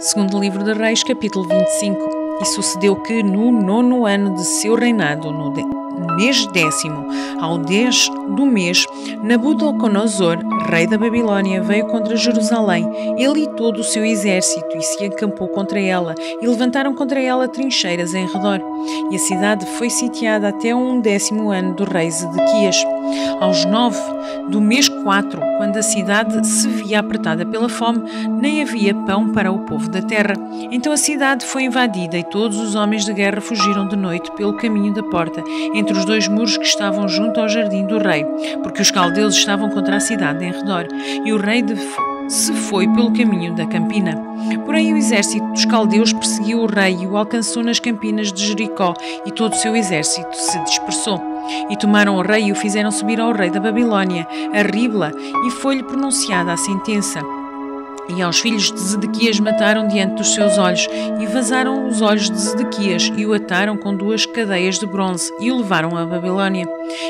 Segundo livro de Reis, capítulo 25. E sucedeu que no 9º ano de seu reinado, no mês 10º, ao 10 do mês, Nabucodonosor, rei da Babilônia, veio contra Jerusalém, ele e todo o seu exército, e se acampou contra ela, e levantaram contra ela trincheiras em redor. E a cidade foi sitiada até o 11º ano do rei Zedequias. Aos 9 do mês 4, quando a cidade se via apertada pela fome, nem havia pão para o povo da terra. Então a cidade foi invadida e todos os homens de guerra fugiram de noite pelo caminho da porta, entre os dois muros que estavam junto ao jardim do rei, porque os caldeus estavam contra a cidade em redor, e o rei se foi pelo caminho da campina. Porém o exército dos caldeus perseguiu o rei e o alcançou nas campinas de Jericó, e todo o seu exército se dispersou. E tomaram o rei e o fizeram subir ao rei da Babilônia, a Ribla, e foi-lhe pronunciada a sentença. E aos filhos de Zedequias mataram diante dos seus olhos, e vazaram os olhos de Zedequias, e o ataram com 2 cadeias de bronze, e o levaram à Babilônia.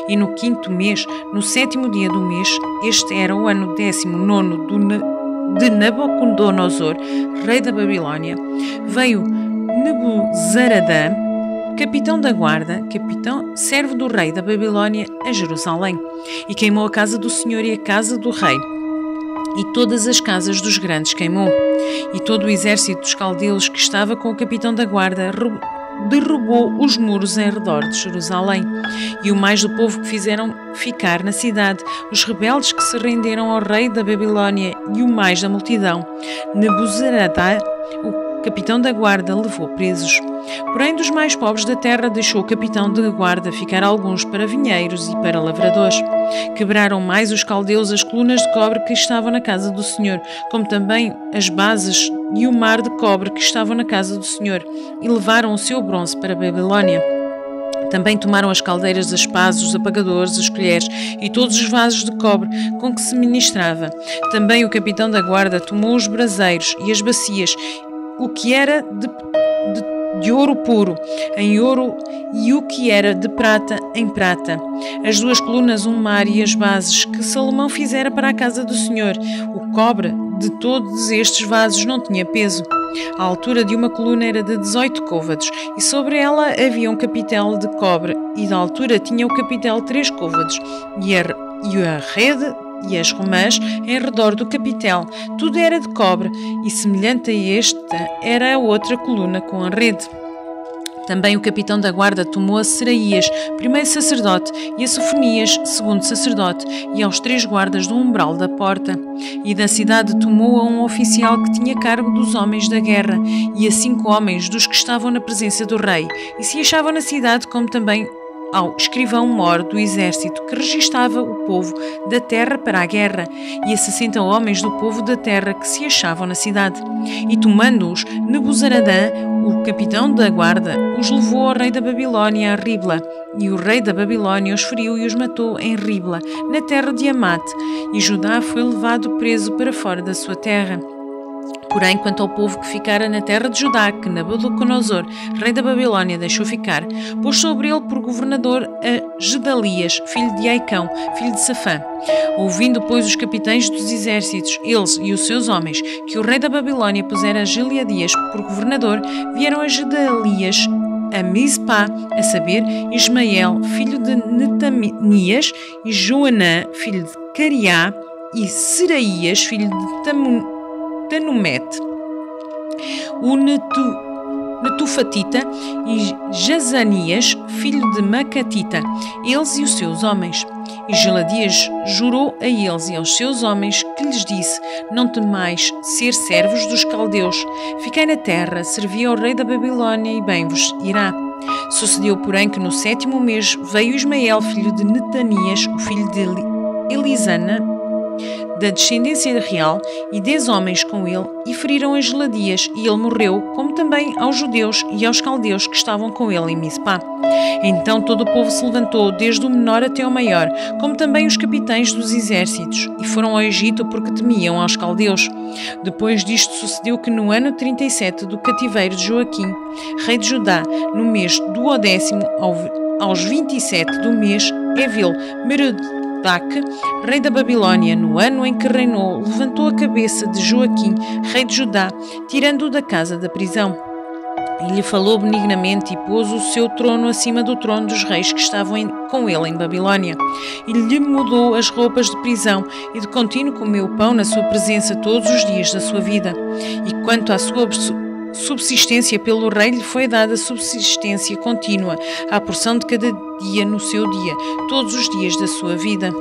E no 5º mês, no 7º dia do mês, este era o ano 19º de Nabucodonosor, rei da Babilônia, veio Nebuzaradã, capitão da guarda, servo do rei da Babilônia, a Jerusalém, e queimou a casa do Senhor e a casa do rei, e todas as casas dos grandes queimou. E todo o exército dos caldeus que estava com o capitão da guarda derrubou os muros em redor de Jerusalém. E o mais do povo que fizeram ficar na cidade, os rebeldes que se renderam ao rei da Babilônia, e o mais da multidão, Nebuzaradã, o capitão da guarda, levou presos. Porém, dos mais pobres da terra deixou o capitão da guarda ficar alguns para vinheiros e para lavradores. Quebraram mais os caldeus as colunas de cobre que estavam na casa do Senhor, como também as bases e o mar de cobre que estavam na casa do Senhor, e levaram o seu bronze para a Babilônia. Também tomaram as caldeiras, as pás, os apagadores, as colheres e todos os vasos de cobre com que se ministrava. Também o capitão da guarda tomou os braseiros e as bacias, o que era de ouro puro, em ouro, e o que era de prata, em prata. As 2 colunas, um mar e as bases que Salomão fizera para a casa do Senhor. O cobre de todos estes vasos não tinha peso. A altura de uma coluna era de 18 côvados, e sobre ela havia um capitel de cobre, e da altura tinha o capitel 3 côvados, e a rede e as romãs em redor do capitel, tudo era de cobre, e semelhante a esta era a outra coluna com a rede. Também o capitão da guarda tomou a Seraías, primeiro sacerdote, e a Sofonias, segundo sacerdote, e aos 3 guardas do umbral da porta. E da cidade tomou a um oficial que tinha cargo dos homens da guerra, e a 5 homens dos que estavam na presença do rei, e se achavam na cidade, como também ao escrivão-mor do exército que registava o povo da terra para a guerra, e a 60 homens do povo da terra que se achavam na cidade. E tomando-os, Nebuzaradã, o capitão da guarda, os levou ao rei da Babilônia a Ribla, e o rei da Babilônia os feriu e os matou em Ribla, na terra de Amate, e Judá foi levado preso para fora da sua terra. Porém, quanto ao povo que ficara na terra de Judá, que Nabucodonosor, rei da Babilônia, deixou ficar, pôs sobre ele por governador a Gedalias, filho de Aicão, filho de Safã. Ouvindo, pois, os capitães dos exércitos, eles e os seus homens, que o rei da Babilônia pusera a Gileadias por governador, vieram a Gedalias a Mispa, a saber, Ismael, filho de Netanias, e Joanã, filho de Cariá, e Seraías, filho de Tanumete, o Netufatita, e Jazanias, filho de Macatita, eles e os seus homens. E Geladias jurou a eles e aos seus homens, que lhes disse: não temais ser servos dos caldeus, ficai na terra, servi ao rei da Babilônia, e bem vos irá. Sucedeu, porém, que no 7º mês veio Ismael, filho de Netanias, o filho de Elisana, da descendência real, e 10 homens com ele, e feriram a Geladias, e ele morreu, como também aos judeus e aos caldeus que estavam com ele em Mispa. Então todo o povo se levantou, desde o menor até o maior, como também os capitães dos exércitos, e foram ao Egito porque temiam aos caldeus. Depois disto sucedeu que no ano 37 do cativeiro de Joaquim, rei de Judá, no mês 12º, aos 27 do mês, Evil Merodach, rei da Babilônia, no ano em que reinou, levantou a cabeça de Joaquim, rei de Judá, tirando-o da casa da prisão. E lhe falou benignamente e pôs o seu trono acima do trono dos reis que estavam com ele em Babilônia. E lhe mudou as roupas de prisão e de contínuo comeu pão na sua presença todos os dias da sua vida. E quanto à sua subsistência pelo rei, lhe foi dada subsistência contínua, à porção de cada dia no seu dia, todos os dias da sua vida.